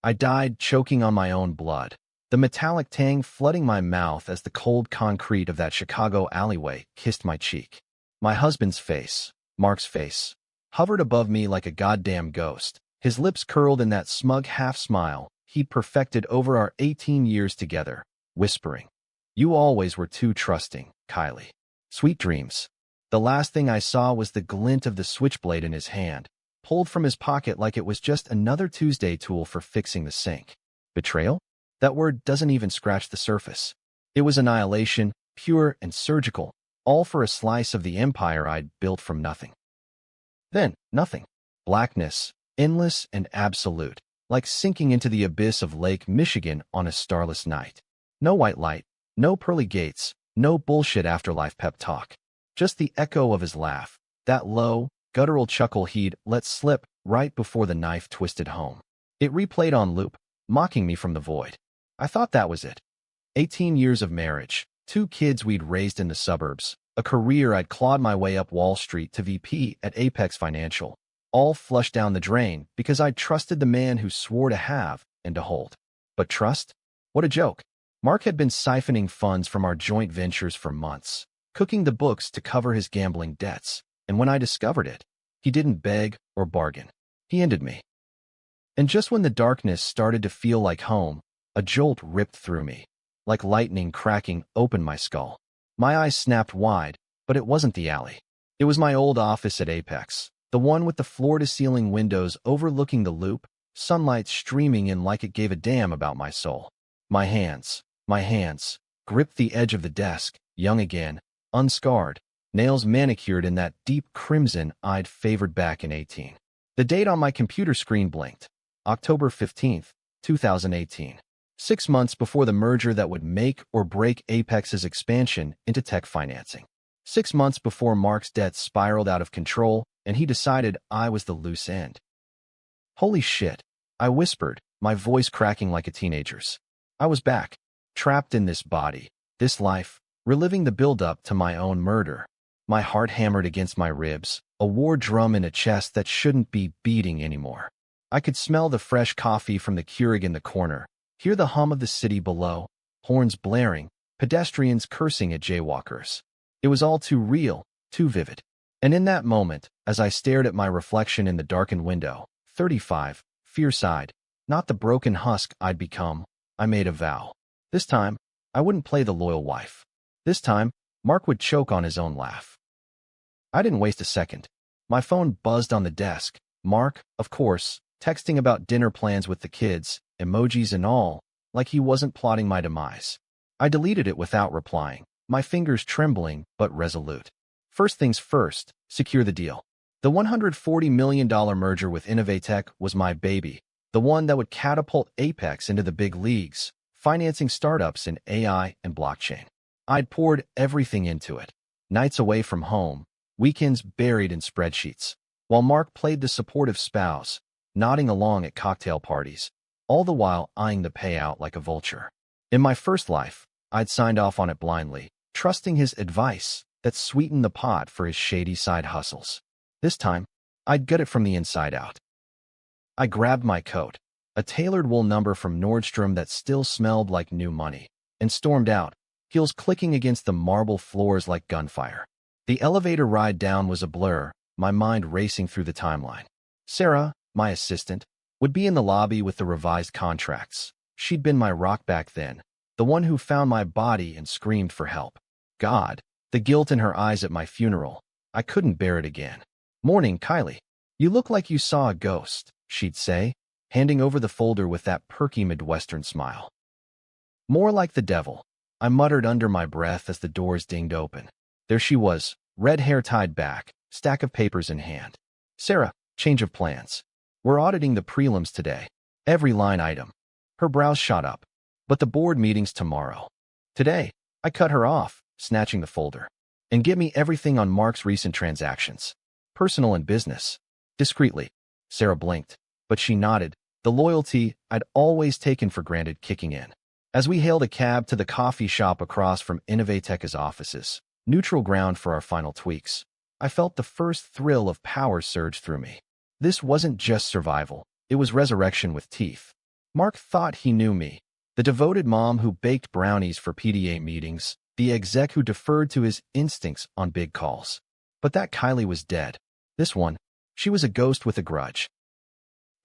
I died choking on my own blood, the metallic tang flooding my mouth as the cold concrete of that Chicago alleyway kissed my cheek. My husband's face, Mark's face, hovered above me like a goddamn ghost, his lips curled in that smug half-smile he'd perfected over our 18 years together, whispering, "You always were too trusting, Kylie. Sweet dreams." The last thing I saw was the glint of the switchblade in his hand, pulled from his pocket like it was just another Tuesday tool for fixing the sink. Betrayal? That word doesn't even scratch the surface. It was annihilation, pure and surgical, all for a slice of the empire I'd built from nothing. Then, nothing. Blackness, endless and absolute, like sinking into the abyss of Lake Michigan on a starless night. No white light, no pearly gates, no bullshit afterlife pep talk. Just the echo of his laugh, that low, guttural chuckle he'd let slip right before the knife twisted home. It replayed on loop, mocking me from the void. I thought that was it. 18 years of marriage, 2 kids we'd raised in the suburbs, a career I'd clawed my way up Wall Street to VP at Apex Financial, all flushed down the drain because I'd trusted the man who swore to have and to hold. But trust? What a joke. Mark had been siphoning funds from our joint ventures for months, cooking the books to cover his gambling debts, and when I discovered it, he didn't beg or bargain. He ended me. And just when the darkness started to feel like home, a jolt ripped through me, like lightning cracking open my skull. My eyes snapped wide, but it wasn't the alley. It was my old office at Apex, the one with the floor-to-ceiling windows overlooking the loop, sunlight streaming in like it gave a damn about my soul. My hands, gripped the edge of the desk, young again, unscarred, nails manicured in that deep crimson I'd favored back in 18. The date on my computer screen blinked. October 15th, 2018. 6 months before the merger that would make or break Apex's expansion into tech financing. 6 months before Mark's debts spiraled out of control and he decided I was the loose end. Holy shit, I whispered, my voice cracking like a teenager's. I was back, trapped in this body, this life, reliving the build-up to my own murder. My heart hammered against my ribs, a war drum in a chest that shouldn't be beating anymore. I could smell the fresh coffee from the Keurig in the corner, hear the hum of the city below, horns blaring, pedestrians cursing at jaywalkers. It was all too real, too vivid. And in that moment, as I stared at my reflection in the darkened window, 35, fierce-eyed, not the broken husk I'd become, I made a vow. This time, I wouldn't play the loyal wife. This time, Mark would choke on his own laugh. I didn't waste a second. My phone buzzed on the desk. Mark, of course, texting about dinner plans with the kids, emojis and all, like he wasn't plotting my demise. I deleted it without replying, my fingers trembling but resolute. First things first, secure the deal. The $140 million merger with Innovatech was my baby, the one that would catapult Apex into the big leagues, financing startups in AI and blockchain. I'd poured everything into it. Nights away from home, weekends buried in spreadsheets, while Mark played the supportive spouse, nodding along at cocktail parties, all the while eyeing the payout like a vulture. In my first life, I'd signed off on it blindly, trusting his advice that sweetened the pot for his shady side hustles. This time, I'd gut it from the inside out. I grabbed my coat, a tailored wool number from Nordstrom that still smelled like new money, and stormed out, heels clicking against the marble floors like gunfire. The elevator ride down was a blur, my mind racing through the timeline. Sarah, my assistant, would be in the lobby with the revised contracts. She'd been my rock back then, the one who found my body and screamed for help. God, the guilt in her eyes at my funeral. I couldn't bear it again. "Morning, Kylie. You look like you saw a ghost," she'd say, handing over the folder with that perky Midwestern smile. "More like the devil," I muttered under my breath as the doors dinged open. There she was, red hair tied back, stack of papers in hand. "Sarah, change of plans. We're auditing the prelims today. Every line item." Her brows shot up. "But the board meeting's tomorrow." "Today," I cut her off, snatching the folder. "And get me everything on Mark's recent transactions. Personal and business." Discreetly. Sarah blinked, but she nodded, the loyalty I'd always taken for granted kicking in. As we hailed a cab to the coffee shop across from Innovatech's offices, neutral ground for our final tweaks, I felt the first thrill of power surge through me. This wasn't just survival, it was resurrection with teeth. Mark thought he knew me. The devoted mom who baked brownies for PDA meetings, the exec who deferred to his instincts on big calls. But that Kylie was dead. This one, she was a ghost with a grudge.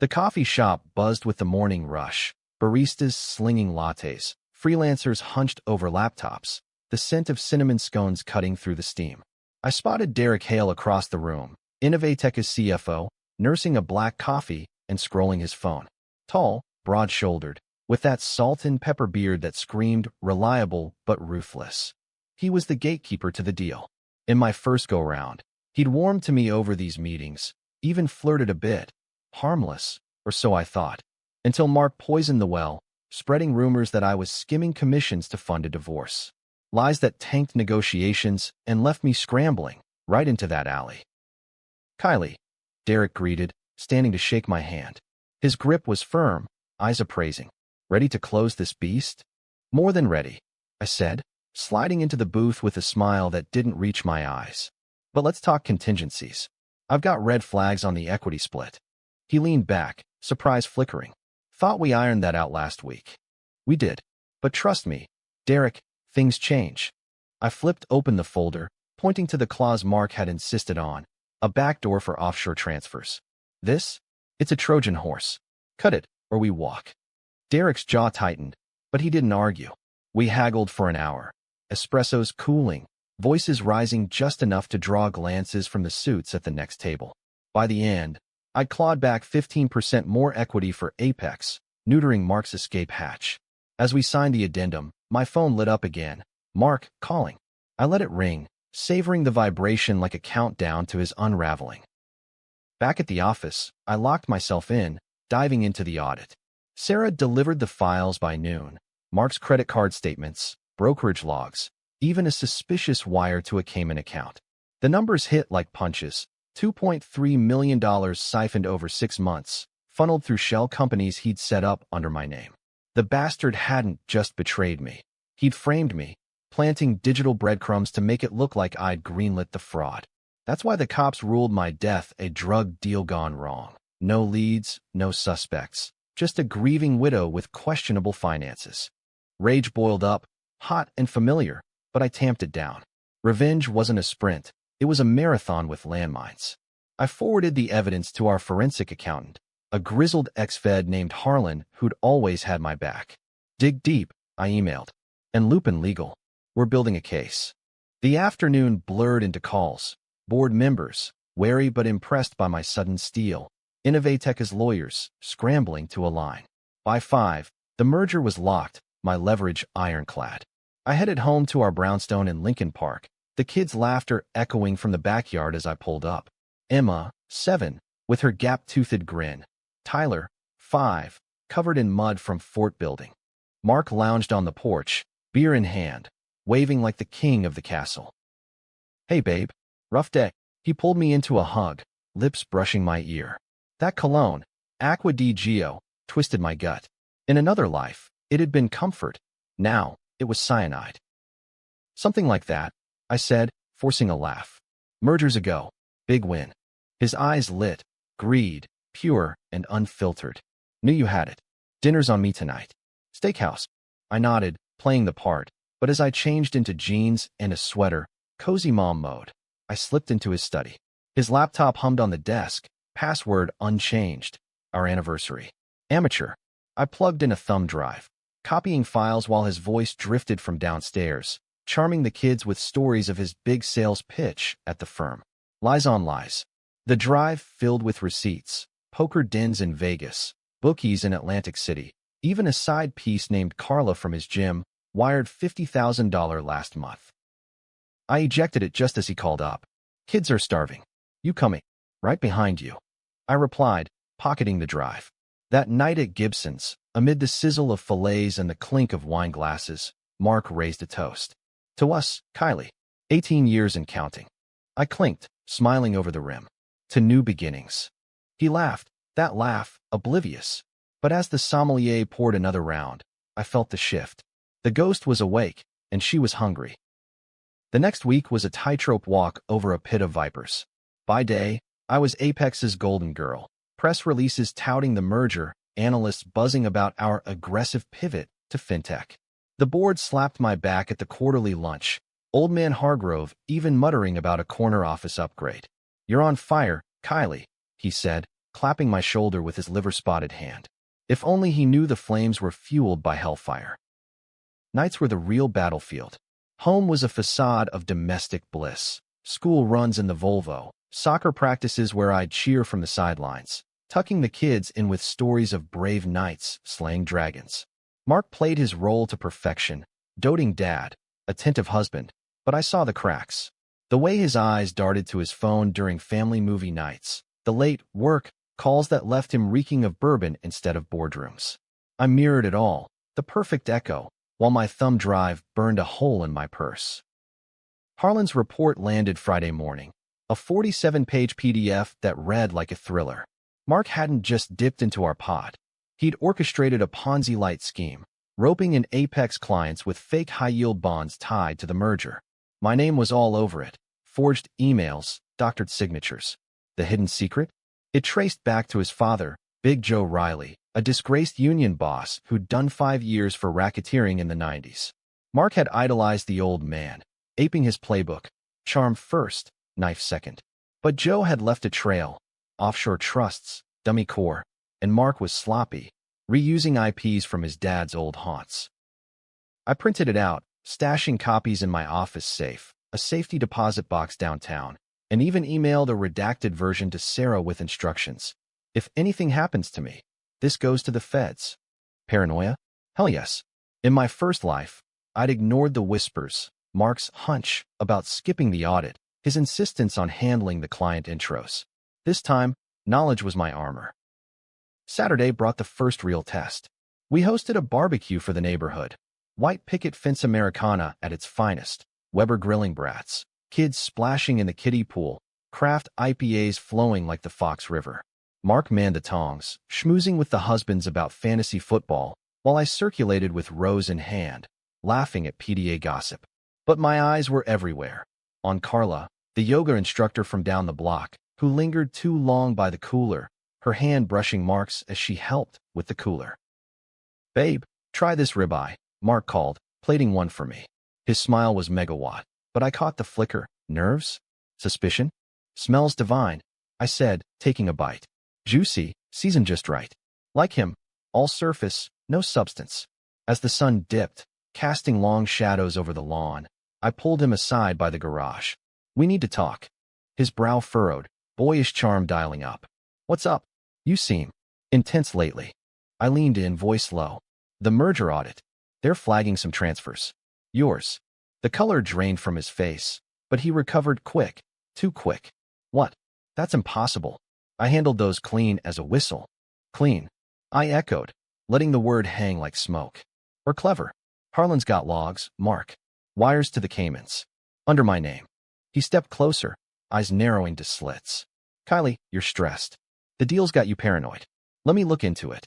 The coffee shop buzzed with the morning rush, baristas slinging lattes, freelancers hunched over laptops, the scent of cinnamon scones cutting through the steam. I spotted Derek Hale across the room, Innovatech's CFO, nursing a black coffee and scrolling his phone. Tall, broad-shouldered, with that salt and pepper beard that screamed reliable but ruthless. He was the gatekeeper to the deal. In my first go-round, he'd warmed to me over these meetings, even flirted a bit. Harmless, or so I thought, until Mark poisoned the well, spreading rumors that I was skimming commissions to fund a divorce. Lies that tanked negotiations and left me scrambling right into that alley. Kylie, Derek greeted, standing to shake my hand. His grip was firm, eyes appraising. Ready to close this beast? More than ready, I said, sliding into the booth with a smile that didn't reach my eyes. But let's talk contingencies. I've got red flags on the equity split. He leaned back, surprise flickering. Thought we ironed that out last week. We did. But trust me, Derek, things change. I flipped open the folder, pointing to the clause Mark had insisted on, a backdoor for offshore transfers. It's a Trojan horse. Cut it, or we walk. Derek's jaw tightened, but he didn't argue. We haggled for an hour, espressos cooling, voices rising just enough to draw glances from the suits at the next table. By the end, I'd clawed back 15% more equity for Apex, neutering Mark's escape hatch. As we signed the addendum, my phone lit up again. Mark, calling. I let it ring, savoring the vibration like a countdown to his unraveling. Back at the office, I locked myself in, diving into the audit. Sarah delivered the files by noon. Mark's credit card statements, brokerage logs, even a suspicious wire to a Cayman account. The numbers hit like punches. $2.3 million siphoned over 6 months, funneled through shell companies he'd set up under my name. The bastard hadn't just betrayed me. He'd framed me, planting digital breadcrumbs to make it look like I'd greenlit the fraud. That's why the cops ruled my death a drug deal gone wrong. No leads, no suspects, just a grieving widow with questionable finances. Rage boiled up, hot and familiar, but I tamped it down. Revenge wasn't a sprint. It was a marathon with landmines. I forwarded the evidence to our forensic accountant, a grizzled ex-fed named Harlan who'd always had my back. Dig deep, I emailed. And Lupin Legal. We're building a case. The afternoon blurred into calls. Board members, wary but impressed by my sudden steal. Innovatech's lawyers, scrambling to align. By 5, the merger was locked, my leverage ironclad. I headed home to our brownstone in Lincoln Park, the kids' laughter echoing from the backyard as I pulled up. Emma, 7, with her gap-toothed grin. Tyler, 5, covered in mud from fort building. Mark lounged on the porch, beer in hand, waving like the king of the castle. Hey, babe. Rough day. He pulled me into a hug, lips brushing my ear. That cologne, Aqua di Gio, twisted my gut. In another life, it had been comfort. Now, it was cyanide. Something like that, I said, forcing a laugh. Mergers ago. Big win. His eyes lit. Greed. Pure and unfiltered. Knew you had it. Dinner's on me tonight. Steakhouse. I nodded, playing the part, but as I changed into jeans and a sweater, cozy mom mode, I slipped into his study. His laptop hummed on the desk, password unchanged. Our anniversary. Amateur. I plugged in a thumb drive, copying files while his voice drifted from downstairs, charming the kids with stories of his big sales pitch at the firm. Lies on lies. The drive filled with receipts, poker dens in Vegas, bookies in Atlantic City, even a side piece named Carla from his gym, wired $50,000 last month. I ejected it just as he called up. Kids are starving. You coming? Right behind you. I replied, pocketing the drive. That night at Gibson's, amid the sizzle of fillets and the clink of wine glasses, Mark raised a toast. To us, Kylie. 18 years and counting. I clinked, smiling over the rim. To new beginnings. He laughed, that laugh, oblivious. But as the sommelier poured another round, I felt the shift. The ghost was awake, and she was hungry. The next week was a tightrope walk over a pit of vipers. By day, I was Apex's golden girl, press releases touting the merger, analysts buzzing about our aggressive pivot to fintech. The board slapped my back at the quarterly lunch, Old Man Hargrove even muttering about a corner office upgrade. "You're on fire, Kylie," he said, clapping my shoulder with his liver-spotted hand. If only he knew the flames were fueled by hellfire. Nights were the real battlefield. Home was a facade of domestic bliss. School runs in the Volvo, soccer practices where I'd cheer from the sidelines, tucking the kids in with stories of brave knights slaying dragons. Mark played his role to perfection, doting dad, attentive husband, but I saw the cracks. The way his eyes darted to his phone during family movie nights, the late work calls that left him reeking of bourbon instead of boardrooms. I mirrored it all, the perfect echo, while my thumb drive burned a hole in my purse. Harlan's report landed Friday morning, a 47-page PDF that read like a thriller. Mark hadn't just dipped into our pot. He'd orchestrated a Ponzi-like scheme, roping in Apex clients with fake high-yield bonds tied to the merger. My name was all over it. Forged emails, doctored signatures. The hidden secret? It traced back to his father, Big Joe Riley, a disgraced union boss who'd done 5 years for racketeering in the 90s. Mark had idolized the old man, aping his playbook, charm first, knife second. But Joe had left a trail, offshore trusts, dummy core, and Mark was sloppy, reusing IPs from his dad's old haunts. I printed it out, stashing copies in my office safe, a safety deposit box downtown, and even emailed a redacted version to Sarah with instructions. If anything happens to me, this goes to the feds. Paranoia? Hell yes. In my first life, I'd ignored the whispers, Mark's hunch about skipping the audit, his insistence on handling the client intros. This time, knowledge was my armor. Saturday brought the first real test. We hosted a barbecue for the neighborhood. White picket fence Americana at its finest, Weber grilling brats, kids splashing in the kiddie pool, craft IPAs flowing like the Fox River. Mark manned the tongs, schmoozing with the husbands about fantasy football, while I circulated with rose in hand, laughing at PDA gossip. But my eyes were everywhere. On Carla, the yoga instructor from down the block, who lingered too long by the cooler, her hand brushing Mark's as she helped with the cooler. "Babe, try this ribeye," Mark called, plating one for me. His smile was megawatt, but I caught the flicker. Nerves? Suspicion? "Smells divine," I said, taking a bite. Juicy, seasoned just right. Like him, all surface, no substance. As the sun dipped, casting long shadows over the lawn, I pulled him aside by the garage. "We need to talk." His brow furrowed, boyish charm dialing up. "What's up? You seem intense lately." I leaned in, voice low. "The merger audit. They're flagging some transfers. Yours." The color drained from his face, but he recovered quick, too quick. "What? That's impossible. I handled those clean as a whistle." "Clean?" I echoed, letting the word hang like smoke. "Or clever. Harlan's got logs, Mark. Wires to the Caymans. Under my name." He stepped closer, eyes narrowing to slits. "Kylie, you're stressed. The deal's got you paranoid. Let me look into it."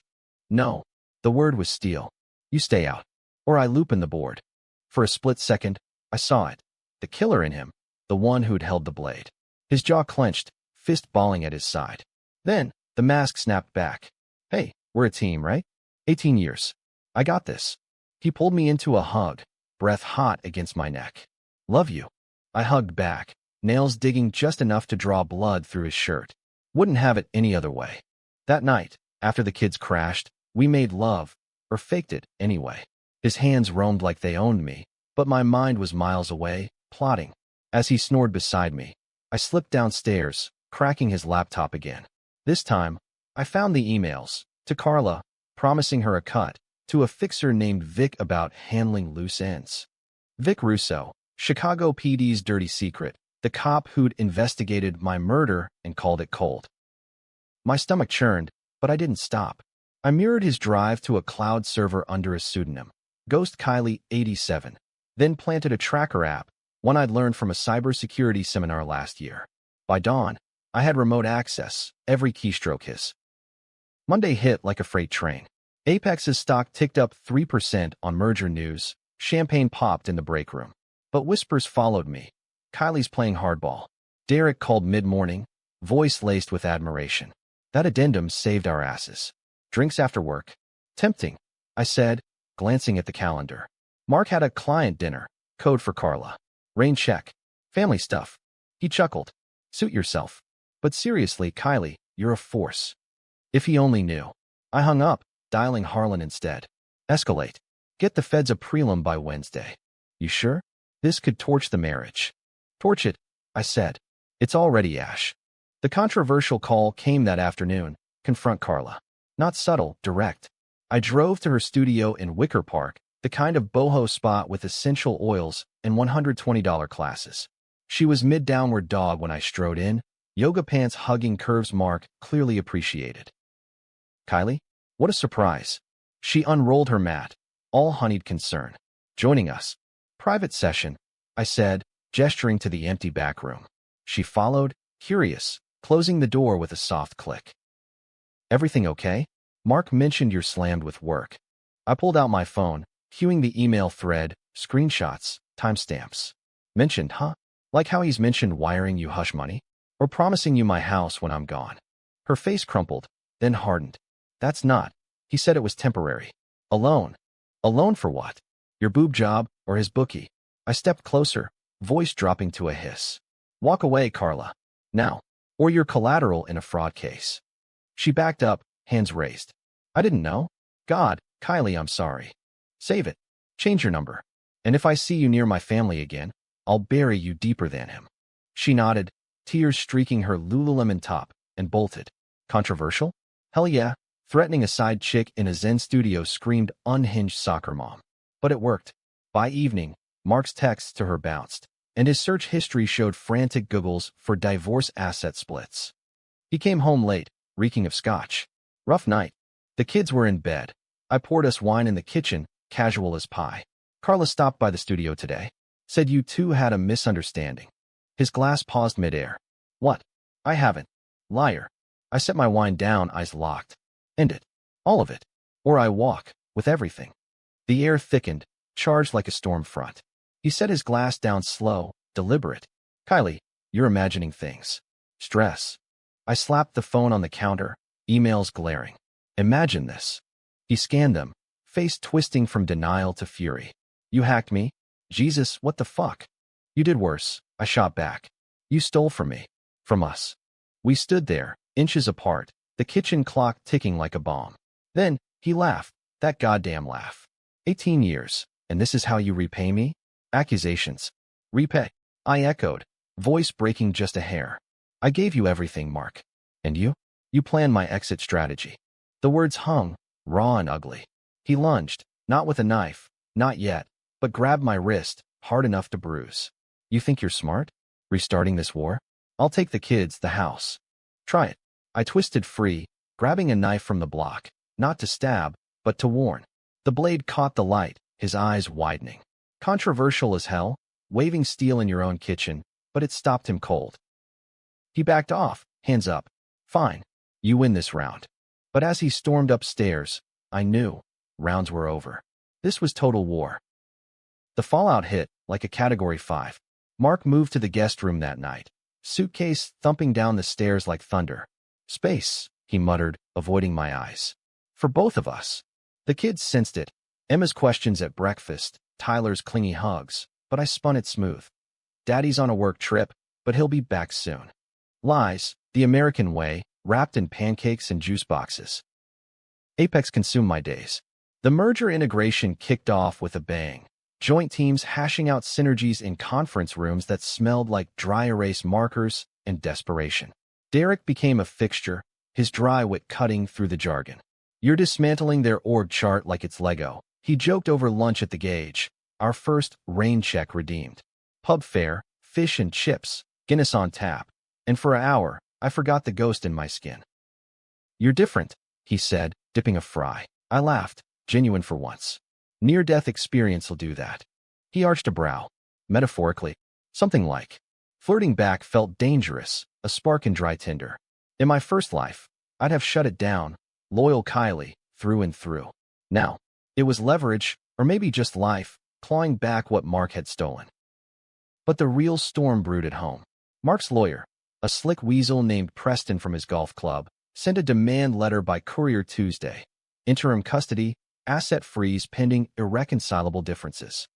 "No." The word was steel. "You stay out, or I loop in the board." For a split second, I saw it. The killer in him, the one who'd held the blade. His jaw clenched, fist balling at his side. Then, the mask snapped back. "Hey, we're a team, right? 18 years. I got this." He pulled me into a hug, breath hot against my neck. "Love you." I hugged back, nails digging just enough to draw blood through his shirt. Wouldn't have it any other way. That night, after the kids crashed, we made love, or faked it anyway. His hands roamed like they owned me, but my mind was miles away, plotting. As he snored beside me, I slipped downstairs, cracking his laptop again. This time, I found the emails, to Carla, promising her a cut, to a fixer named Vic about handling loose ends. Vic Russo, Chicago PD's dirty secret, the cop who'd investigated my murder and called it cold. My stomach churned, but I didn't stop. I mirrored his drive to a cloud server under a pseudonym, Ghost Kylie 87, then planted a tracker app, one I'd learned from a cybersecurity seminar last year. By dawn, I had remote access, every keystroke his. Monday hit like a freight train. Apex's stock ticked up 3% on merger news, champagne popped in the break room. But whispers followed me. "Kylie's playing hardball." Derek called mid-morning, voice laced with admiration. "That addendum saved our asses." Drinks after work. Tempting, I said, glancing at the calendar. Mark had a client dinner, code for Carla. Rain check. Family stuff. He chuckled. Suit yourself. But seriously, Kylie, you're a force. If he only knew. I hung up, dialing Harlan instead. Escalate. Get the feds a prelim by Wednesday. You sure? This could torch the marriage. Torch it, I said. It's already ash. The controversial call came that afternoon. Confront Carla. Not subtle, direct. I drove to her studio in Wicker Park, the kind of boho spot with essential oils and $120 classes. She was mid-downward dog when I strode in, yoga pants hugging curves Mark clearly appreciated. Kylie? What a surprise. She unrolled her mat, all honeyed concern. Joining us. Private session, I said, gesturing to the empty back room. She followed, curious, closing the door with a soft click. Everything okay? Mark mentioned you're slammed with work. I pulled out my phone, cueing the email thread, screenshots, timestamps. Mentioned, huh? Like how he's mentioned wiring you hush money? Or promising you my house when I'm gone. Her face crumpled, then hardened. That's not. He said it was temporary. Alone. Alone for what? Your boob job or his bookie? I stepped closer, voice dropping to a hiss. Walk away, Carla. Now. Or you're collateral in a fraud case. She backed up, hands raised. I didn't know. God, Kylie, I'm sorry. Save it. Change your number. And if I see you near my family again, I'll bury you deeper than him. She nodded, tears streaking her Lululemon top, and bolted. Controversial? Hell yeah. Threatening a side chick in a Zen studio screamed unhinged soccer mom. But it worked. By evening, Mark's texts to her bounced, and his search history showed frantic Googles for divorce asset splits. He came home late, reeking of scotch. Rough night. The kids were in bed. I poured us wine in the kitchen, casual as pie. Carla stopped by the studio today. Said you two had a misunderstanding. His glass paused midair. What? I haven't. Liar. I set my wine down, eyes locked. End it. All of it. Or I walk, with everything. The air thickened, charged like a storm front. He set his glass down slow, deliberate. Kylie, you're imagining things. Stress. I slapped the phone on the counter, emails glaring. Imagine this. He scanned them, face twisting from denial to fury. You hacked me? Jesus, what the fuck? You did worse, I shot back. You stole from me. From us. We stood there, inches apart, the kitchen clock ticking like a bomb. Then, he laughed, that goddamn laugh. 18 years, and this is how you repay me? Accusations. Repay. I echoed, voice breaking just a hair. I gave you everything, Mark. And you? You planned my exit strategy. The words hung, raw and ugly. He lunged, not with a knife, not yet, but grabbed my wrist, hard enough to bruise. You think you're smart? Restarting this war? I'll take the kids, the house. Try it. I twisted free, grabbing a knife from the block, not to stab, but to warn. The blade caught the light, his eyes widening. Controversial as hell, waving steel in your own kitchen, but it stopped him cold. He backed off, hands up. Fine, you win this round. But as he stormed upstairs, I knew, rounds were over. This was total war. The fallout hit, like a Category 5. Mark moved to the guest room that night, suitcase thumping down the stairs like thunder. Space, he muttered, avoiding my eyes. For both of us. The kids sensed it. Emma's questions at breakfast, Tyler's clingy hugs, but I spun it smooth. Daddy's on a work trip, but he'll be back soon. Lies, the American way, wrapped in pancakes and juice boxes. Apex consumed my days. The merger integration kicked off with a bang. Joint teams hashing out synergies in conference rooms that smelled like dry erase markers and desperation. Derek became a fixture, his dry wit cutting through the jargon. You're dismantling their org chart like it's Lego. He joked over lunch at the Gauge. Our first rain check redeemed. Pub fare, fish and chips, Guinness on tap. And for an hour, I forgot the ghost in my skin. You're different, he said, dipping a fry. I laughed, genuine for once. Near-death experience'll do that. He arched a brow. Metaphorically, something like. Flirting back felt dangerous, a spark in dry tinder. In my first life, I'd have shut it down, loyal Kylie, through and through. Now, it was leverage, or maybe just life, clawing back what Mark had stolen. But the real storm brewed at home. Mark's lawyer, a slick weasel named Preston from his golf club, Send a demand letter by courier Tuesday. Interim custody, asset freeze pending irreconcilable differences.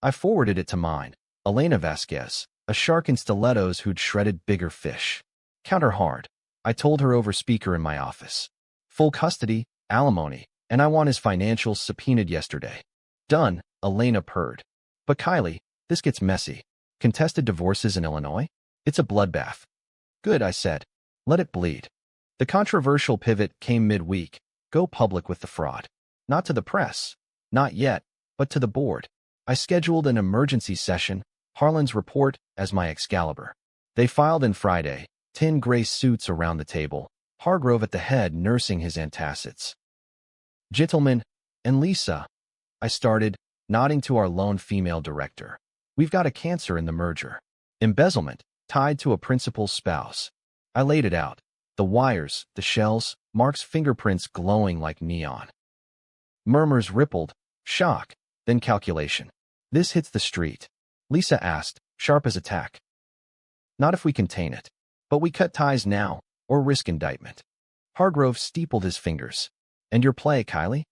I forwarded it to mine, Elena Vasquez, a shark in stilettos who'd shredded bigger fish. Counter hard. I told her over speaker in my office. Full custody, alimony, and I want his financials subpoenaed yesterday. Done, Elena purred. But Kylie, this gets messy. Contested divorces in Illinois? It's a bloodbath. Good, I said. Let it bleed. The controversial pivot came midweek. Go public with the fraud. Not to the press. Not yet, but to the board. I scheduled an emergency session, Harlan's report as my Excalibur. They filed in Friday, 10 gray suits around the table, Hargrove at the head nursing his antacids. Gentlemen, and Lisa, I started, nodding to our lone female director. We've got a cancer in the merger. Embezzlement, tied to a principal's spouse. I laid it out. The wires, the shells, Mark's fingerprints glowing like neon. Murmurs rippled, shock, then calculation. This hits the street. Lisa asked, sharp as attack. Not if we contain it. But we cut ties now, or risk indictment. Hargrove steepled his fingers. And your play, Kylie?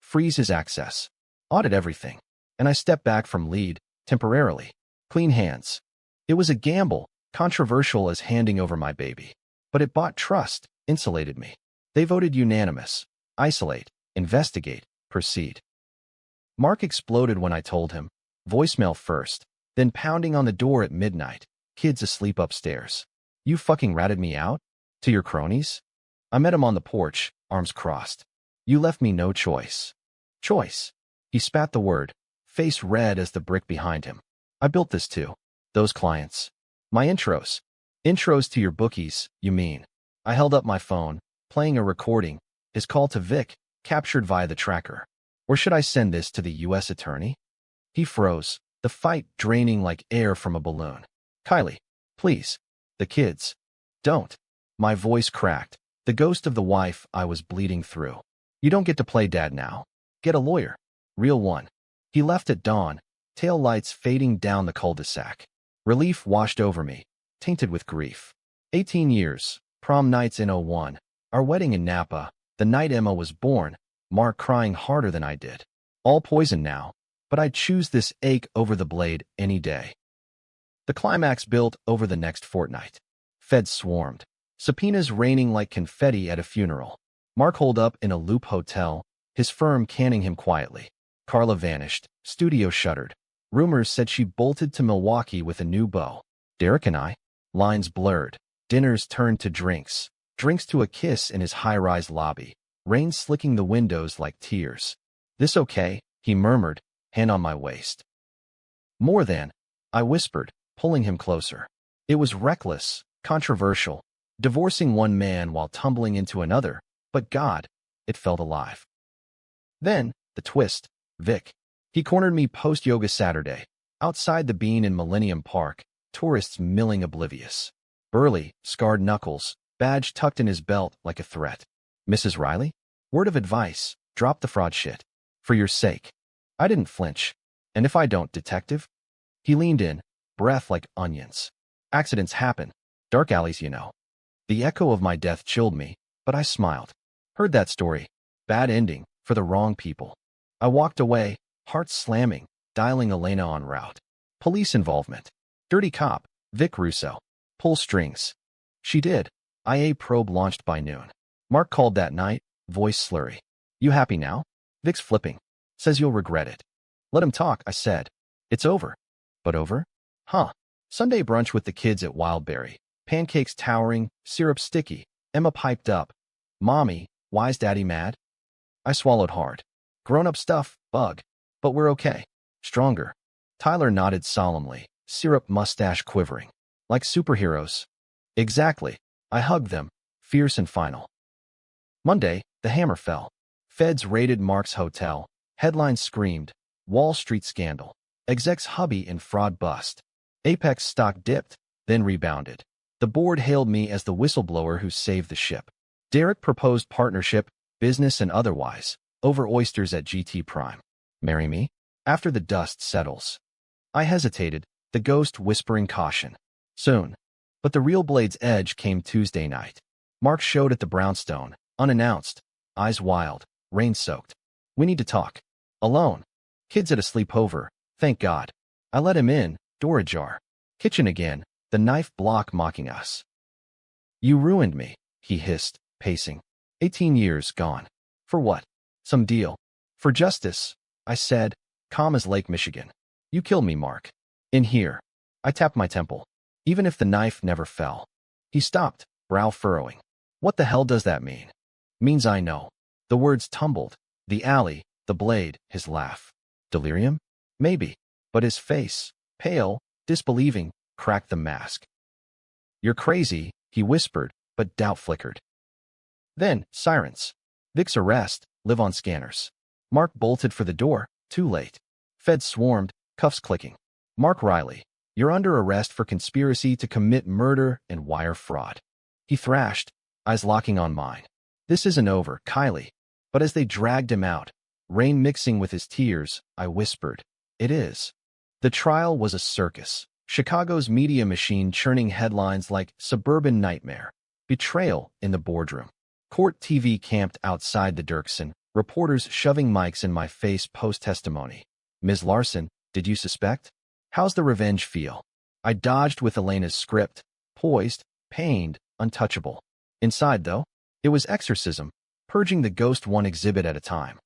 Freeze his access. Audit everything. And I stepped back from lead, temporarily. Clean hands. It was a gamble, controversial as handing over my baby. But it bought trust, insulated me. They voted unanimous. Isolate, investigate, proceed. Mark exploded when I told him. Voicemail first, then pounding on the door at midnight. Kids asleep upstairs. You fucking ratted me out? To your cronies? I met him on the porch, arms crossed. You left me no choice. Choice. He spat the word, face red as the brick behind him. I built this too. Those clients. My intros. Intros to your bookies, you mean. I held up my phone, playing a recording, his call to Vic, captured via the tracker. Or should I send this to the U.S. attorney? He froze, the fight draining like air from a balloon. Kylie, please. The kids. Don't. My voice cracked, the ghost of the wife I was bleeding through. You don't get to play dad now. Get a lawyer. Real one. He left at dawn, tail lights fading down the cul-de-sac. Relief washed over me, tainted with grief. 18 years, prom nights in '01, our wedding in Napa, the night Emma was born, Mark crying harder than I did. All poison now, but I'd choose this ache over the blade any day. The climax built over the next fortnight. Feds swarmed. Subpoenas raining like confetti at a funeral. Mark holed up in a Loop hotel, his firm canning him quietly. Carla vanished. Studio shuttered. Rumors said she bolted to Milwaukee with a new beau. Derek and I. Lines blurred. Dinners turned to drinks. Drinks to a kiss in his high-rise lobby. Rain slicking the windows like tears. This okay? He murmured, hand on my waist. More than, I whispered, pulling him closer. It was reckless, controversial, divorcing one man while tumbling into another, but God, it felt alive. Then, the twist, Vic. He cornered me post-yoga Saturday, outside the Bean in Millennium Park, tourists milling oblivious. Burly, scarred knuckles, badge tucked in his belt like a threat. Mrs. Riley? Word of advice, drop the fraud shit. For your sake. I didn't flinch. And if I don't, detective? He leaned in, breath like onions. Accidents happen. Dark alleys, you know. The echo of my death chilled me, but I smiled. Heard that story. Bad ending, for the wrong people. I walked away, heart slamming, dialing Elena en route. Police involvement. Dirty cop, Vic Russo. Pull strings. She did. IA probe launched by noon. Mark called that night, voice slurry. You happy now? Vic's flipping. Says you'll regret it. Let him talk, I said. It's over. But over? Huh. Sunday brunch with the kids at Wildberry. Pancakes towering, syrup sticky. Emma piped up. Mommy, why's Daddy mad? I swallowed hard. Grown-up stuff, bug. But we're okay. Stronger. Tyler nodded solemnly, syrup mustache quivering. Like superheroes. Exactly. I hugged them, fierce and final. Monday, the hammer fell. Feds raided Mark's hotel. Headlines screamed. Wall Street scandal. Exec's hubby in fraud bust. Apex stock dipped, then rebounded. The board hailed me as the whistleblower who saved the ship. Derek proposed partnership, business and otherwise, over oysters at GT Prime. Marry me? After the dust settles. I hesitated, the ghost whispering caution. Soon. But the real blade's edge came Tuesday night. Mark showed at the brownstone, unannounced, eyes wild, rain-soaked. We need to talk. Alone. Kids at a sleepover, thank God. I let him in, door ajar. Kitchen again, the knife block mocking us. You ruined me, he hissed, pacing. 18 years gone. For what? Some deal. For justice, I said, calm as Lake Michigan. You killed me, Mark. In here. I tapped my temple. Even if the knife never fell. He stopped, brow furrowing. What the hell does that mean? Means I know. The words tumbled. The alley, the blade, his laugh. Delirium? Maybe. But his face, pale, disbelieving, cracked the mask. You're crazy, he whispered, but doubt flickered. Then, sirens. Vic's arrest, live on scanners. Mark bolted for the door, too late. Feds swarmed, cuffs clicking. Mark Riley, you're under arrest for conspiracy to commit murder and wire fraud. He thrashed, eyes locking on mine. This isn't over, Kylie. But as they dragged him out, rain mixing with his tears, I whispered, it is. The trial was a circus. Chicago's media machine churning headlines like Suburban Nightmare, Betrayal in the Boardroom. Court TV camped outside the Dirksen, reporters shoving mics in my face post-testimony. Ms. Larson, did you suspect? How's the revenge feel? I dodged with Elena's script, poised, pained, untouchable. Inside, though, it was exorcism, purging the ghost one exhibit at a time.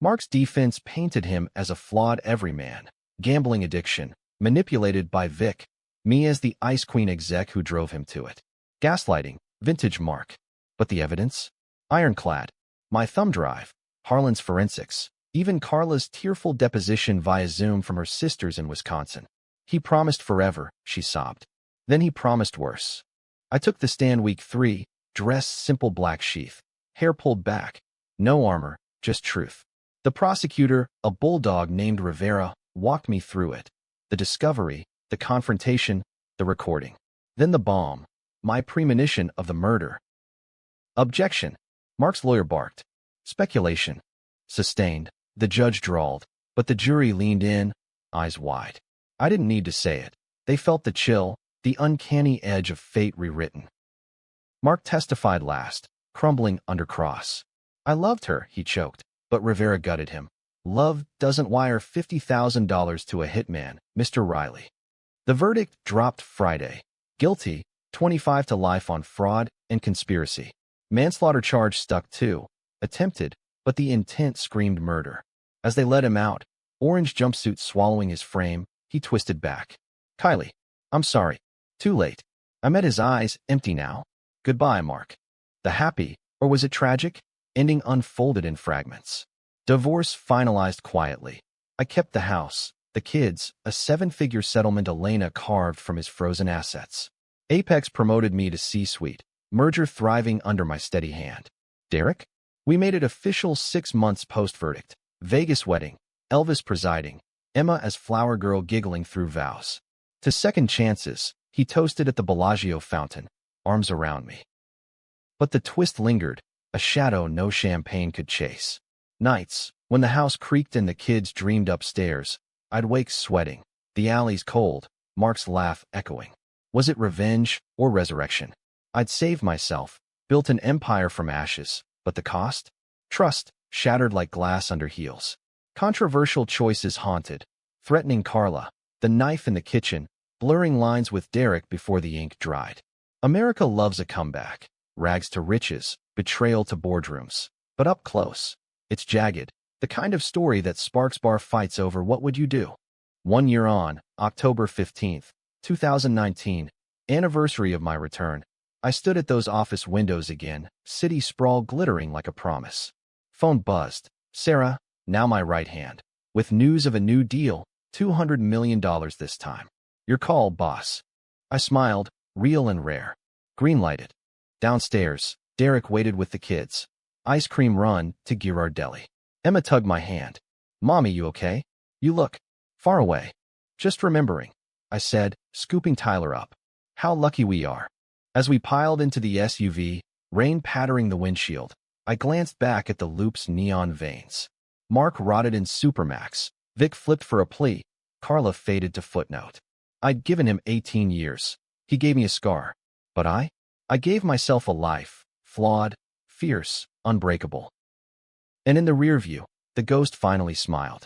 Mark's defense painted him as a flawed everyman, gambling addiction, manipulated by Vic, me as the Ice Queen exec who drove him to it. Gaslighting, vintage Mark. But the evidence? Ironclad. My thumb drive, Harlan's forensics, even Carla's tearful deposition via Zoom from her sisters in Wisconsin. He promised forever, she sobbed. Then he promised worse. I took the stand week 3, dress simple black sheath, hair pulled back, no armor, just truth. The prosecutor, a bulldog named Rivera, walked me through it. The discovery, the confrontation, the recording. Then the bomb, my premonition of the murder. Objection. Mark's lawyer barked. Speculation. Sustained. The judge drawled, but the jury leaned in, eyes wide. I didn't need to say it. They felt the chill, the uncanny edge of fate rewritten. Mark testified last, crumbling under cross. I loved her, he choked, but Rivera gutted him. Love doesn't wire $50,000 to a hitman, Mr. Riley. The verdict dropped Friday. Guilty, 25 to life on fraud and conspiracy. Manslaughter charge stuck too. Attempted, but the intent screamed murder. As they let him out, orange jumpsuit swallowing his frame, he twisted back. Kylie, I'm sorry. Too late. I met his eyes, empty now. Goodbye, Mark. The happy, or was it tragic? Ending unfolded in fragments. Divorce finalized quietly. I kept the house, the kids, a 7-figure settlement Elena carved from his frozen assets. Apex promoted me to C-suite, merger thriving under my steady hand. Derek? We made it official 6 months post-verdict. Vegas wedding, Elvis presiding, Emma as flower girl giggling through vows. To second chances, he toasted at the Bellagio fountain, arms around me. But the twist lingered, a shadow no champagne could chase. Nights, when the house creaked and the kids dreamed upstairs, I'd wake sweating, the alleys cold, Mark's laugh echoing. Was it revenge or resurrection? I'd saved myself, built an empire from ashes, but the cost? Trust, shattered like glass under heels. Controversial choices haunted, threatening Carla, the knife in the kitchen, blurring lines with Derek before the ink dried. America loves a comeback, rags to riches, betrayal to boardrooms. But up close, it's jagged, the kind of story that sparks bar fights over what would you do. 1 year on, October 15th, 2019, anniversary of my return, I stood at those office windows again, city sprawl glittering like a promise. Phone buzzed. Sarah, now my right hand, with news of a new deal, $200 million this time. Your call, boss. I smiled, real and rare. Green-lighted. Downstairs, Derek waited with the kids. Ice cream run to Ghirardelli. Emma tugged my hand. Mommy, you okay? You look far away. Just remembering, I said, scooping Tyler up. How lucky we are. As we piled into the SUV, rain pattering the windshield, I glanced back at the loop's neon veins. Mark rotted in Supermax. Vic flipped for a plea. Carla faded to footnote. I'd given him 18 years. He gave me a scar. But I? I gave myself a life, flawed, fierce, unbreakable. And in the rear view, the ghost finally smiled.